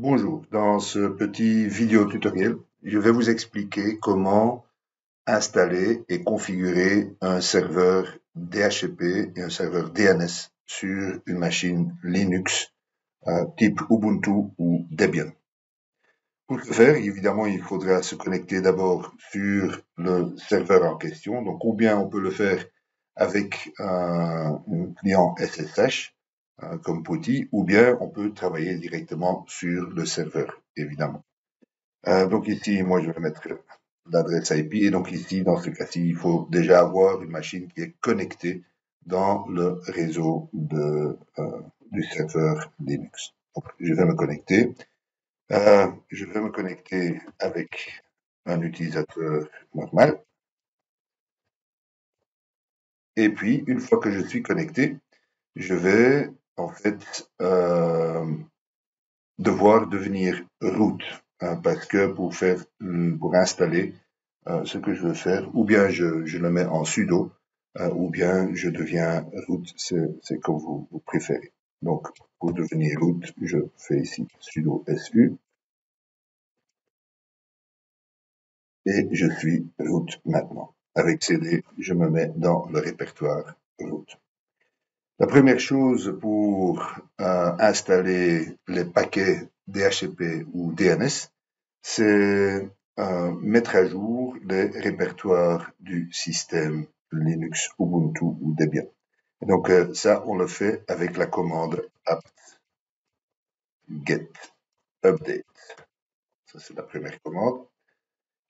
Bonjour, dans ce petit vidéo tutoriel, je vais vous expliquer comment installer et configurer un serveur DHCP et un serveur DNS sur une machine Linux type Ubuntu ou Debian. Pour ce faire, évidemment, il faudra se connecter d'abord sur le serveur en question. Donc, ou bien on peut le faire avec un client SSH comme PuTTY, ou bien on peut travailler directement sur le serveur, évidemment. Donc ici, moi, je vais mettre l'adresse IP. Et donc ici, dans ce cas-ci, il faut déjà avoir une machine qui est connectée dans le réseau du serveur Linux. Donc, je vais me connecter. Je vais me connecter avec un utilisateur normal. Et puis, une fois que je suis connecté, je vais en fait devoir devenir root. Parce que pour installer ce que je veux faire, ou bien je le mets en sudo, ou bien je deviens root, c'est comme vous préférez. Donc, pour devenir root, je fais ici sudo su. Et je suis root maintenant. Avec CD, je me mets dans le répertoire root. La première chose pour installer les paquets DHCP ou DNS, c'est mettre à jour les répertoires du système Linux, Ubuntu ou Debian. Et donc ça, on le fait avec la commande apt-get update. Ça, c'est la première commande.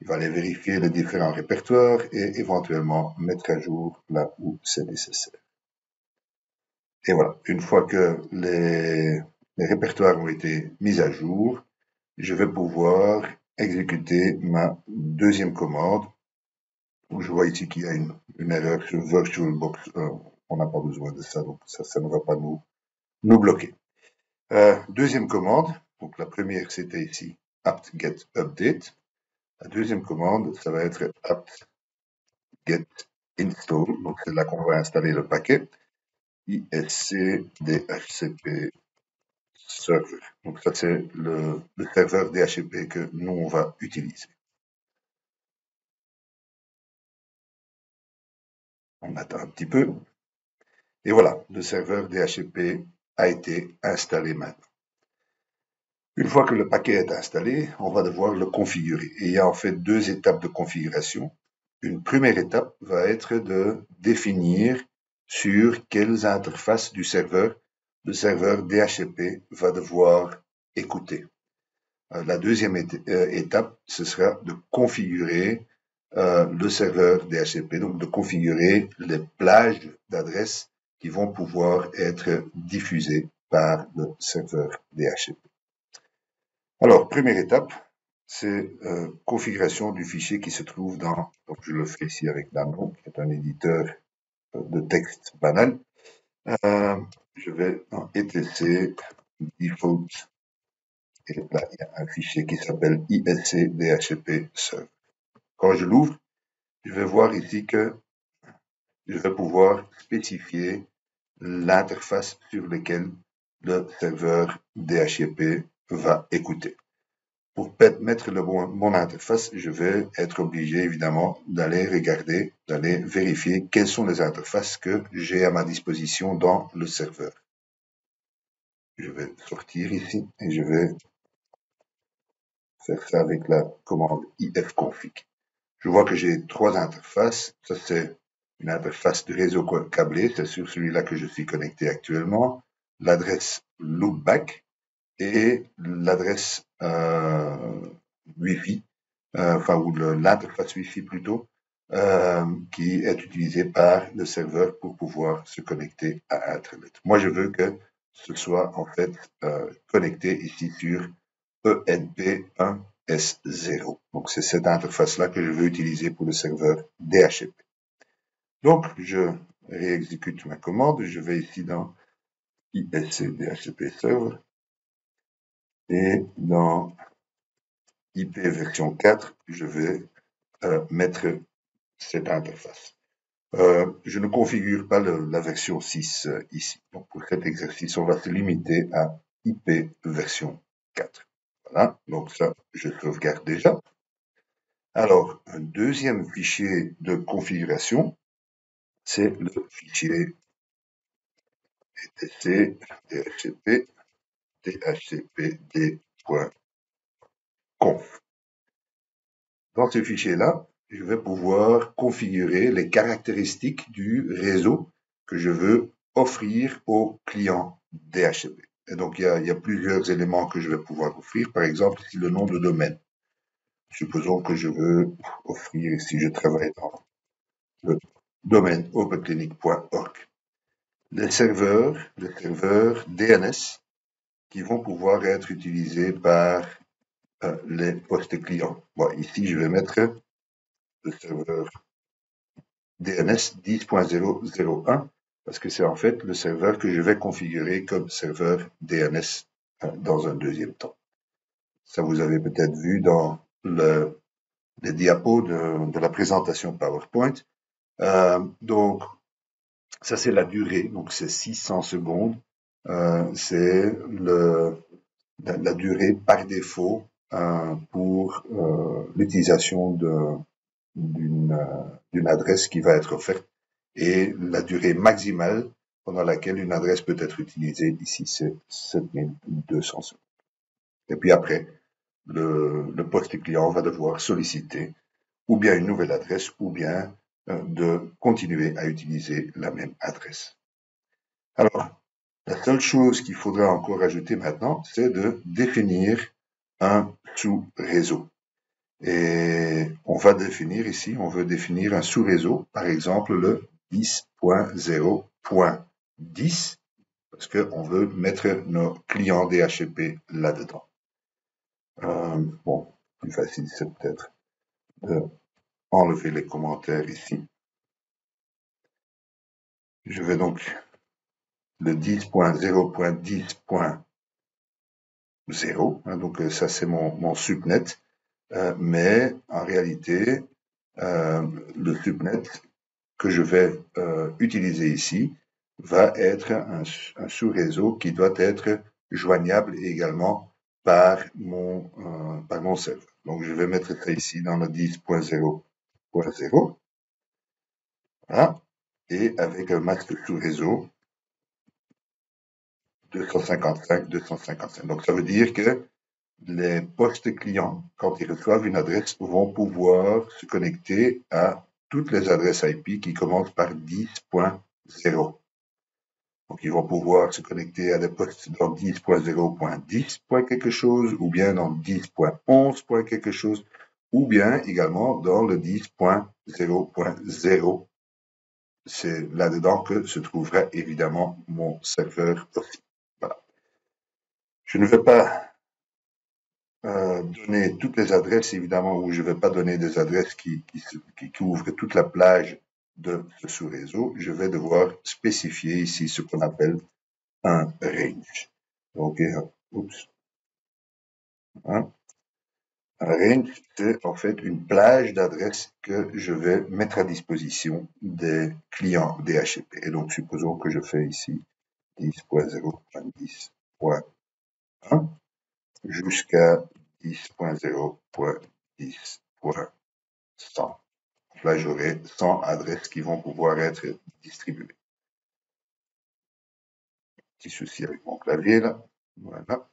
Il va aller vérifier les différents répertoires et éventuellement mettre à jour là où c'est nécessaire. Et voilà, une fois que les répertoires ont été mis à jour, je vais pouvoir exécuter ma deuxième commande. Je vois ici qu'il y a une erreur sur VirtualBox. On n'a pas besoin de ça, donc ça ne va pas nous bloquer. Deuxième commande, donc la première c'était ici apt-get update. La deuxième commande, ça va être apt-get install, donc c'est là qu'on va installer le paquet. ISC DHCP server. Donc ça c'est le serveur DHCP que nous on va utiliser. On attend un petit peu. Et voilà, le serveur DHCP a été installé maintenant. Une fois que le paquet est installé, on va devoir le configurer. Et il y a en fait deux étapes de configuration. Une première étape va être de définir sur quelles interfaces du serveur le serveur DHCP va devoir écouter. La deuxième étape, ce sera de configurer le serveur DHCP, donc de configurer les plages d'adresses qui vont pouvoir être diffusées par le serveur DHCP. Alors, première étape, c'est configuration du fichier qui se trouve dans, donc je le fais ici avec Nano, qui est un éditeur de texte banal. Je vais dans etc default, et là, il y a un fichier qui s'appelle iscdhcp server. Quand je l'ouvre, je vais voir ici que je vais pouvoir spécifier l'interface sur laquelle le serveur DHCP va écouter. Pour mettre le bon interface, je vais être obligé évidemment d'aller regarder, d'aller vérifier quelles sont les interfaces que j'ai à ma disposition dans le serveur. Je vais sortir ici et je vais faire ça avec la commande ifconfig. Je vois que j'ai trois interfaces. Ça, c'est une interface de réseau câblé. C'est sur celui-là que je suis connecté actuellement. L'adresse loopback et l'adresse Wi-Fi, ou l'interface Wi-Fi plutôt, qui est utilisée par le serveur pour pouvoir se connecter à Internet. Moi, je veux que ce soit en fait connecté ici sur ENP1S0. Donc, c'est cette interface-là que je veux utiliser pour le serveur DHCP. Donc, je réexécute ma commande. Je vais ici dans ISC-DHCP server et dans IP version 4, je vais mettre cette interface. Je ne configure pas la version 6 ici. Donc, pour cet exercice, on va se limiter à IP version 4. Voilà, donc ça, je sauvegarde déjà. Alors, un deuxième fichier de configuration, c'est le fichier etc dhcp dhcpd.conf. Dans ce fichier-là, je vais pouvoir configurer les caractéristiques du réseau que je veux offrir au client DHCP. Et donc, il y a plusieurs éléments que je vais pouvoir offrir. Par exemple, ici, le nom de domaine. Supposons que je veux offrir, si je travaille dans le domaine openclinic.org, les serveurs DNS qui vont pouvoir être utilisés par les postes clients. Bon, ici, je vais mettre le serveur DNS 10.001 parce que c'est en fait le serveur que je vais configurer comme serveur DNS dans un deuxième temps. Ça, vous avez peut-être vu dans les diapos de la présentation PowerPoint. Donc, ça, c'est la durée. Donc, c'est 600 secondes. C'est la durée par défaut pour l'utilisation d'une adresse qui va être offerte et la durée maximale pendant laquelle une adresse peut être utilisée. Ici, c'est 7200 secondes. Et puis après, le poste client va devoir solliciter ou bien une nouvelle adresse ou bien de continuer à utiliser la même adresse. Alors, la seule chose qu'il faudra encore ajouter maintenant, c'est de définir un sous-réseau. Et on va définir ici, on veut définir un sous-réseau, par exemple le 10.0.10, parce qu'on veut mettre nos clients DHCP là-dedans. Bon, plus facile, c'est peut-être de enlever les commentaires ici. Je vais donc le 10.0.10.0, donc ça c'est mon subnet, mais en réalité, le subnet que je vais utiliser ici va être un sous-réseau qui doit être joignable également par mon serveur. Donc je vais mettre ça ici dans le 10.0.0, voilà, et avec un masque sous-réseau 255. Donc ça veut dire que les postes clients, quand ils reçoivent une adresse, vont pouvoir se connecter à toutes les adresses IP qui commencent par 10.0. Donc, ils vont pouvoir se connecter à des postes dans 10.0.10. quelque chose, ou bien dans 10.11. quelque chose, ou bien également dans le 10.0.0. C'est là-dedans que se trouvera évidemment mon serveur aussi. Voilà. Je ne vais pas donner toutes les adresses, évidemment, ou je ne vais pas donner des adresses qui couvrent toute la plage de ce sous-réseau. Je vais devoir spécifier ici ce qu'on appelle un range. Donc, oups, hein. Un range, c'est en fait une plage d'adresses que je vais mettre à disposition des clients DHCP. Et donc, supposons que je fais ici 10.0.10.1 jusqu'à 10.0.10.100. Là, j'aurai 100 adresses qui vont pouvoir être distribuées. Petit souci avec mon clavier, là. Voilà.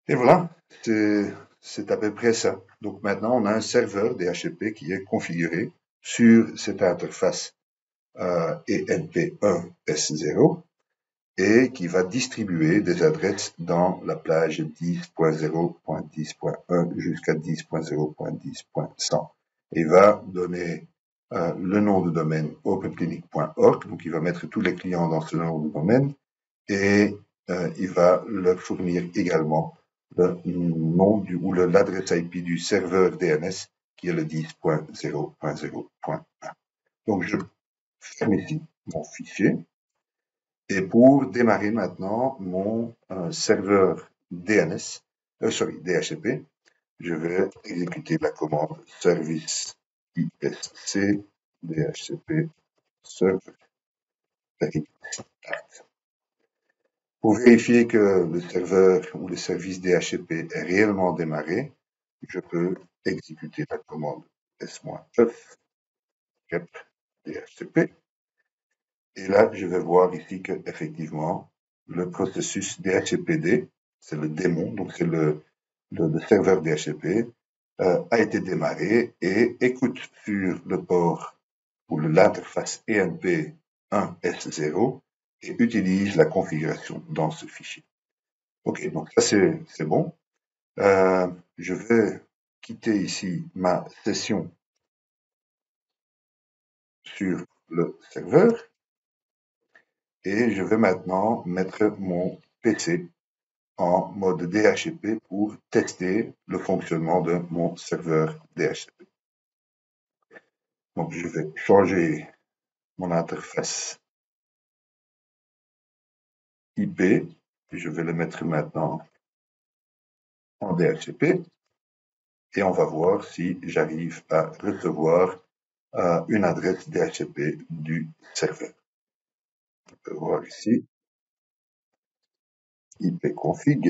Et voilà, c'est à peu près ça. Donc maintenant, on a un serveur DHCP qui est configuré sur cette interface ENP1S0 et qui va distribuer des adresses dans la plage 10.0.10.1 jusqu'à 10.0.10.100. Il va donner le nom de domaine openclinic.org, donc il va mettre tous les clients dans ce nom de domaine et il va leur fournir également le nom ou l'adresse IP du serveur DNS qui est le 10.0.0.1. Donc je ferme ici mon fichier et pour démarrer maintenant mon serveur DNS, DHCP, je vais exécuter la commande service ISC DHCP server. Pour vérifier que le serveur ou le service DHCP est réellement démarré, je peux exécuter la commande s-f grep DHCP. Et là, je vais voir ici que effectivement, le processus DHCPD, c'est le démon, donc c'est le serveur DHCP, a été démarré et écoute sur le port ou l'interface ENP 1S0 et utilise la configuration dans ce fichier. Ok, donc ça c'est bon. Je vais quitter ici ma session sur le serveur et je vais maintenant mettre mon PC en mode DHCP pour tester le fonctionnement de mon serveur DHCP. Donc je vais changer mon interface IP, je vais le mettre maintenant en DHCP et on va voir si j'arrive à recevoir une adresse DHCP du serveur. On peut voir ici ipconfig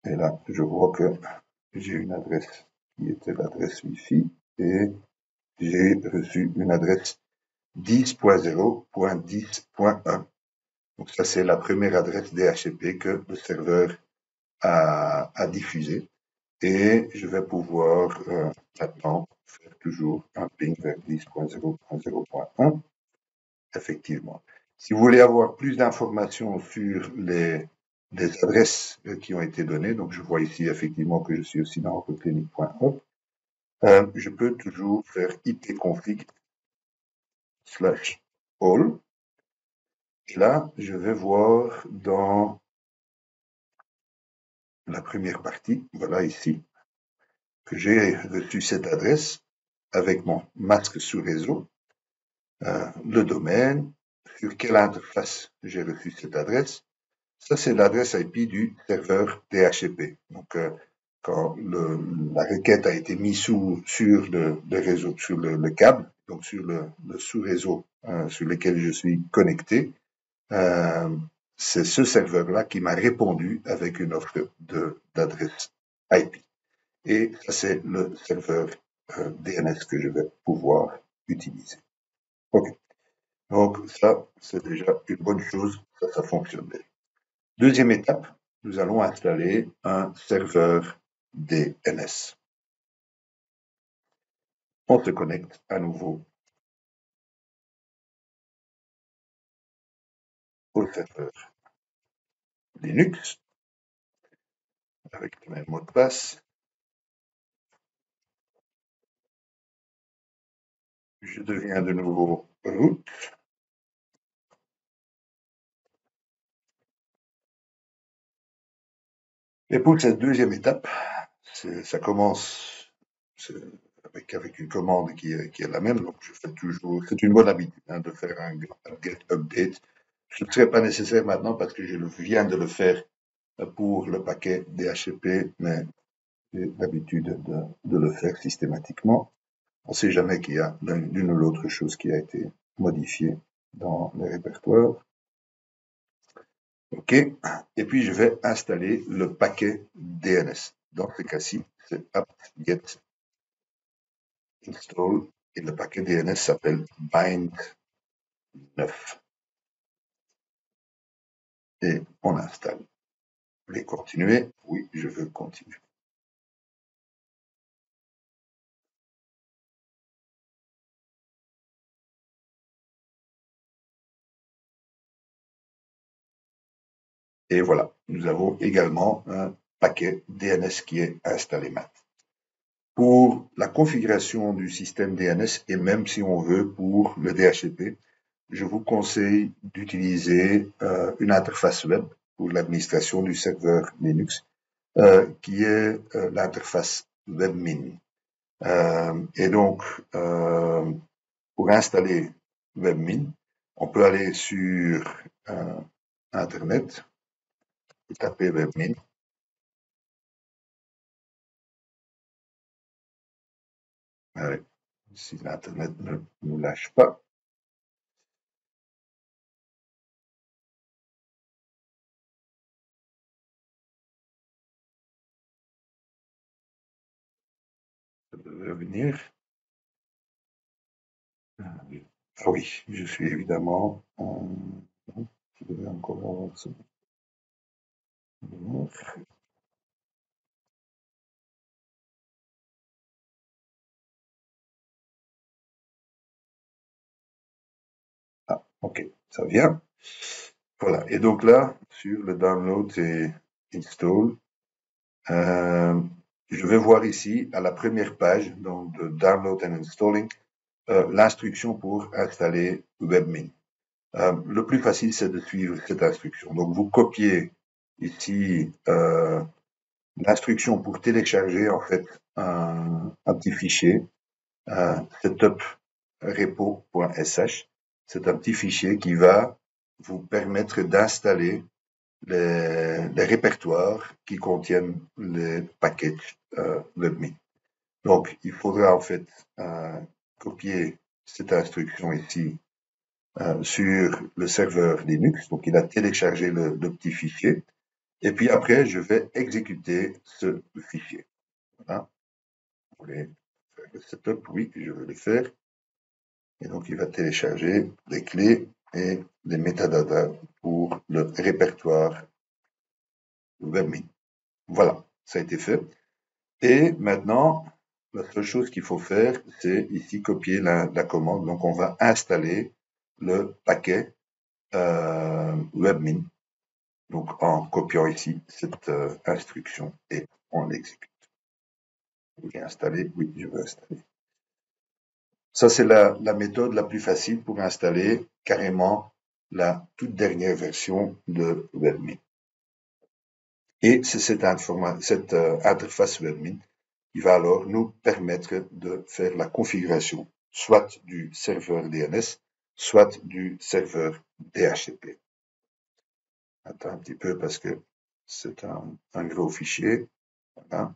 et là je vois que j'ai une adresse qui était l'adresse Wi-Fi et j'ai reçu une adresse 10.0.10.1. Donc ça c'est la première adresse DHCP que le serveur a diffusée. Et je vais pouvoir maintenant faire toujours un ping vers 10.0.0.1, effectivement. Si vous voulez avoir plus d'informations sur les adresses qui ont été données, donc je vois ici effectivement que je suis aussi dans autoclinic.org, je peux toujours faire ipconfig/all. Et là, je vais voir dans la première partie, voilà ici, que j'ai reçu cette adresse avec mon masque sous réseau, le domaine, sur quelle interface j'ai reçu cette adresse. Ça, c'est l'adresse IP du serveur DHCP. Donc, quand la requête a été mise sur le réseau, sur le câble, donc sur le sous-réseau sur lequel je suis connecté, c'est ce serveur-là qui m'a répondu avec une offre d'adresse IP. Et ça, c'est le serveur DNS que je vais pouvoir utiliser. OK. Donc, ça, c'est déjà une bonne chose. Ça fonctionne bien. Deuxième étape, nous allons installer un serveur DNS. On se connecte à nouveau au serveur Linux avec le même mot de passe. Je deviens de nouveau root. Et pour cette deuxième étape, ça commence avec une commande qui est la même. Donc, je fais toujours, c'est une bonne habitude de faire un get update. Ce ne serait pas nécessaire maintenant parce que je viens de le faire pour le paquet DHCP, mais j'ai l'habitude de le faire systématiquement. On ne sait jamais qu'il y a l'une ou l'autre chose qui a été modifiée dans le répertoire. OK. Et puis, je vais installer le paquet DNS. Dans ce cas-ci, c'est apt-get install et le paquet DNS s'appelle bind9. Et on installe. Vous voulez continuer? Oui, je veux continuer. Et voilà, nous avons également un paquet DNS qui est installé maintenant. Pour la configuration du système DNS et même si on veut pour le DHCP, je vous conseille d'utiliser une interface web pour l'administration du serveur Linux qui est l'interface WebMin. Et donc, pour installer WebMin, on peut aller sur Internet, taper WebMin. Si l'Internet ne nous lâche pas. devrait venir. Ah oui, je suis évidemment je devrais encore avoir ce Ah, ok, ça vient. Voilà. Et donc là, sur le download et install, euh, je vais voir ici, à la première page, donc de download and installing, l'instruction pour installer WebMin. Le plus facile, c'est de suivre cette instruction. Donc, vous copiez ici l'instruction pour télécharger en fait un petit fichier, setup repo.sh. C'est un petit fichier qui va vous permettre d'installer les répertoires qui contiennent les packages WebMin. Donc, il faudra en fait copier cette instruction ici sur le serveur Linux. Donc, il a téléchargé le petit fichier. Et puis après, je vais exécuter ce fichier. Voilà. Vous voulez faire le setup? Oui, je vais le faire. Et donc, il va télécharger les clés et les métadatas pour le répertoire WebMin. Voilà, ça a été fait. Et maintenant, la seule chose qu'il faut faire, c'est ici copier la commande. Donc, on va installer le paquet WebMin. Donc, en copiant ici cette instruction et on l'exécute. Vous voulez installer? Oui, je veux installer. Ça, c'est la méthode la plus facile pour installer carrément la toute dernière version de WebMin. Et c'est cette interface WebMin qui va alors nous permettre de faire la configuration soit du serveur DNS, soit du serveur DHCP. Attends un petit peu parce que c'est un gros fichier. Voilà.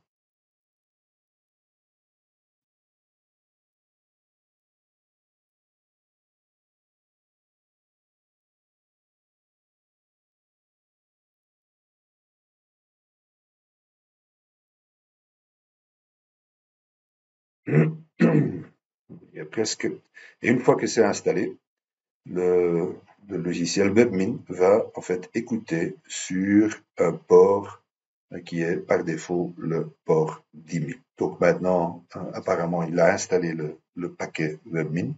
Il y a presque. Et une fois que c'est installé, le, le logiciel WebMin va en fait écouter sur un port qui est par défaut le port 10 000. Donc maintenant, apparemment, il a installé le paquet WebMin.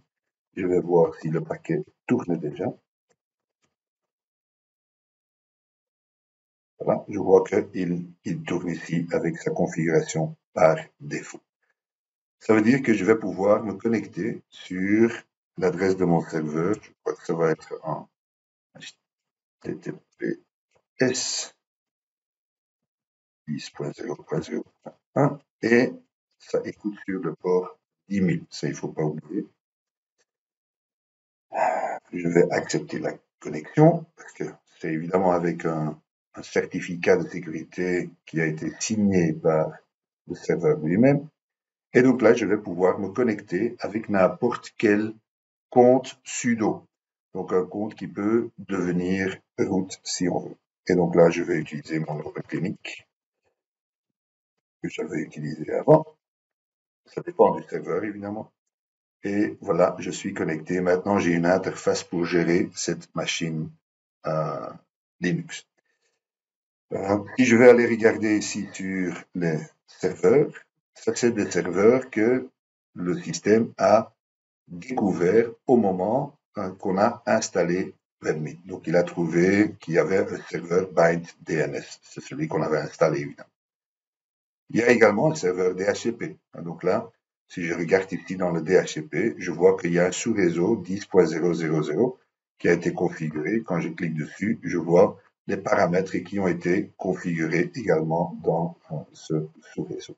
Je vais voir si le paquet tourne déjà. Voilà, je vois qu'il tourne ici avec sa configuration par défaut. Ça veut dire que je vais pouvoir me connecter sur l'adresse de mon serveur. Je crois que ça va être en HTTPS 10.0.0.1 et ça écoute sur le port 10 000. Ça, il ne faut pas oublier. Je vais accepter la connexion parce que c'est évidemment avec un certificat de sécurité qui a été signé par le serveur lui-même. Et donc là, je vais pouvoir me connecter avec n'importe quel compte sudo. Donc un compte qui peut devenir root si on veut. Et donc là, je vais utiliser mon OpenClinic que j'avais utilisé avant. Ça dépend du serveur, évidemment. Et voilà, je suis connecté. Maintenant, j'ai une interface pour gérer cette machine Linux. Si je vais aller regarder ici sur les serveurs, ça c'est des serveurs que le système a découvert au moment qu'on a installé WebMin. Donc il a trouvé qu'il y avait un serveur Bind DNS, c'est celui qu'on avait installé évidemment. Il y a également un serveur DHCP. Donc là, si je regarde ici dans le DHCP, je vois qu'il y a un sous-réseau 10.0.0.0 qui a été configuré. Quand je clique dessus, je vois les paramètres qui ont été configurés également dans ce sous-réseau.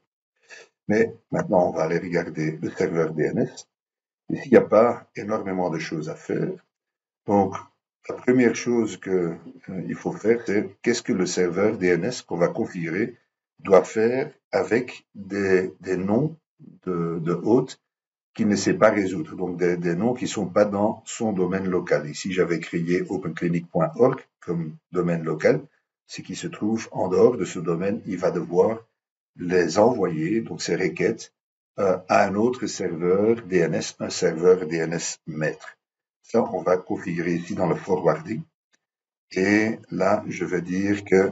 Mais maintenant, on va aller regarder le serveur DNS. Ici, il n'y a pas énormément de choses à faire. Donc, la première chose qu'il faut faire, c'est qu'est-ce que le serveur DNS qu'on va configurer doit faire avec des noms de hôtes qu'il ne sait pas résoudre. Donc, des noms qui ne sont pas dans son domaine local. Ici, j'avais créé openclinic.org comme domaine local. Ce qui se trouve en dehors de ce domaine, il va devoir les envoyer, donc ces requêtes, à un autre serveur DNS, un serveur DNS maître. Ça, on va configurer ici dans le forwarding. Et là, je vais dire que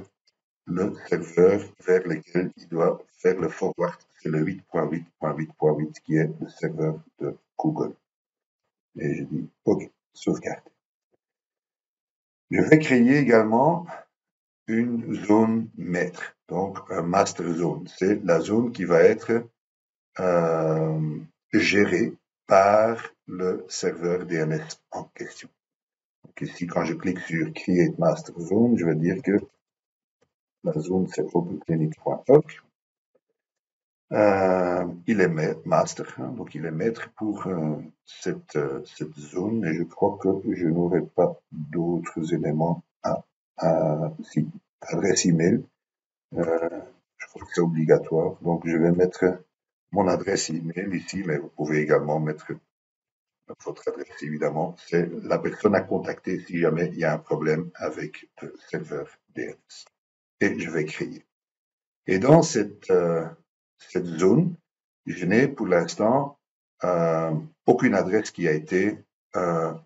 le serveur vers lequel il doit faire le forward, c'est le 8.8.8.8 qui est le serveur de Google. Et je dis OK, sauvegarde. Je vais créer également une zone maître, donc un master zone. C'est la zone qui va être gérée par le serveur DNS en question. Donc ici, quand je clique sur Create Master Zone, je vais dire que la zone c'est openclinic.org. Il est master, hein, donc il est maître pour cette zone, et je crois que je n'aurai pas d'autres éléments si, adresse email, je crois que c'est obligatoire, donc je vais mettre mon adresse email ici, mais vous pouvez également mettre votre adresse, évidemment, c'est la personne à contacter si jamais il y a un problème avec le serveur DNS. Et je vais créer. Et dans cette zone, je n'ai pour l'instant aucune adresse qui a été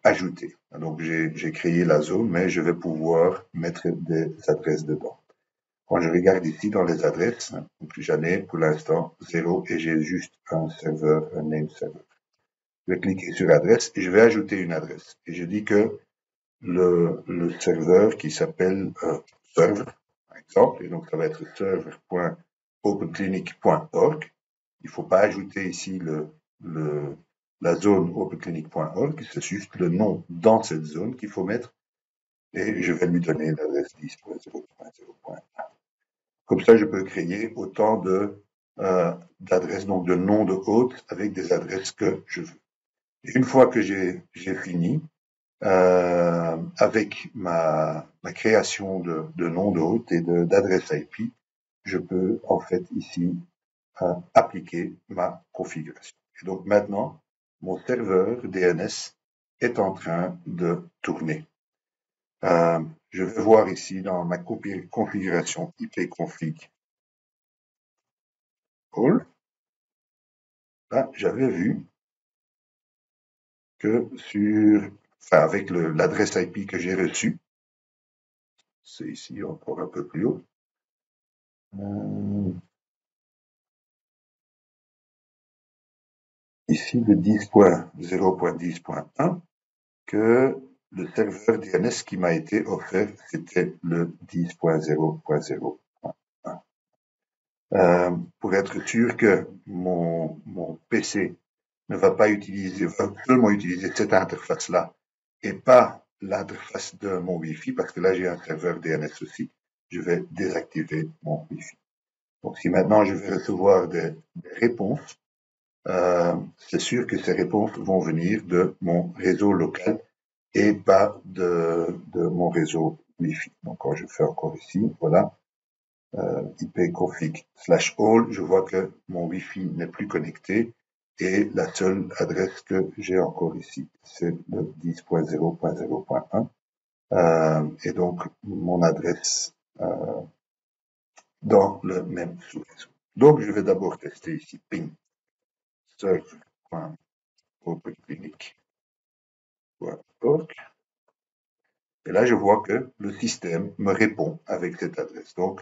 ajoutée. Donc j'ai créé la zone, mais je vais pouvoir mettre des adresses dedans. Quand je regarde ici dans les adresses, j'en ai pour l'instant 0 et j'ai juste un serveur, un name server. Je vais cliquer sur adresse et je vais ajouter une adresse. Et je dis que le serveur qui s'appelle server, par exemple, et donc ça va être server.openclinic.org. Il ne faut pas ajouter ici la zone openclinic.org, c'est juste le nom dans cette zone qu'il faut mettre. Et je vais lui donner l'adresse 10.0.0.1. Comme ça, je peux créer autant d'adresses, donc de noms de hôtes avec des adresses que je veux. Et une fois que j'ai fini, avec ma création de nom de hôte et d'adresse IP, je peux en fait ici appliquer ma configuration. Et donc maintenant, mon serveur DNS est en train de tourner. Je vais voir ici dans ma configuration ipconfig all. Là, j'avais vu que avec l'adresse IP que j'ai reçue, c'est ici encore un peu plus haut, ici le 10.0.10.1, que le serveur DNS qui m'a été offert, c'était le 10.0.0.1. Pour être sûr que mon PC ne va pas utiliser, va seulement utiliser cette interface-là et pas l'interface de mon Wi-Fi, parce que là j'ai un serveur DNS aussi, je vais désactiver mon Wi-Fi. Donc si maintenant je vais recevoir des réponses, c'est sûr que ces réponses vont venir de mon réseau local et pas de mon réseau Wi-Fi. Donc quand je fais encore ici, voilà, ipconfig/all, je vois que mon Wi-Fi n'est plus connecté et la seule adresse que j'ai encore ici, c'est le 10.0.0.1. Et donc mon adresse dans le même sous-réseau. Donc je vais d'abord tester ici ping server.openclinic.org. Et là, je vois que le système me répond avec cette adresse. Donc,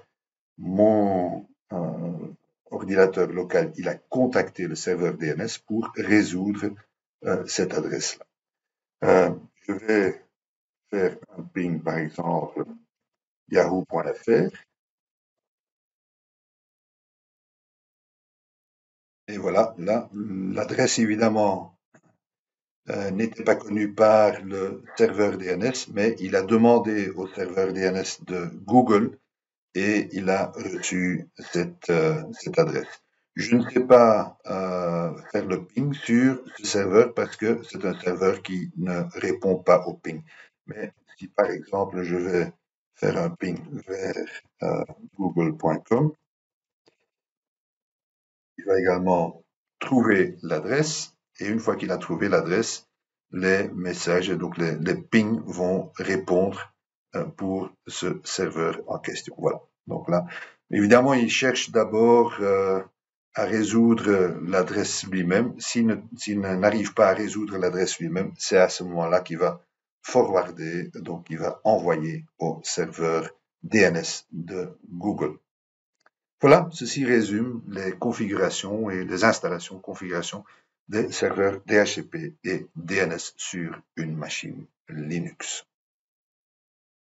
mon ordinateur local, il a contacté le serveur DNS pour résoudre cette adresse-là. Je vais faire un ping, par exemple, yahoo.fr. Et voilà, là, l'adresse, évidemment, n'était pas connue par le serveur DNS, mais il a demandé au serveur DNS de Google et il a reçu cette adresse. Je ne sais pas faire le ping sur ce serveur parce que c'est un serveur qui ne répond pas au ping. Mais si par exemple je vais faire un ping vers google.com, il va également trouver l'adresse et une fois qu'il a trouvé l'adresse, les messages, donc les pings vont répondre pour ce serveur en question. Voilà. Donc là, évidemment, il cherche d'abord à résoudre l'adresse lui-même. S'il n'arrive pas à résoudre l'adresse lui-même, c'est à ce moment-là qu'il va forwarder, donc il va envoyer au serveur DNS de Google. Voilà, ceci résume les configurations et les installations, configurations des serveurs DHCP et DNS sur une machine Linux.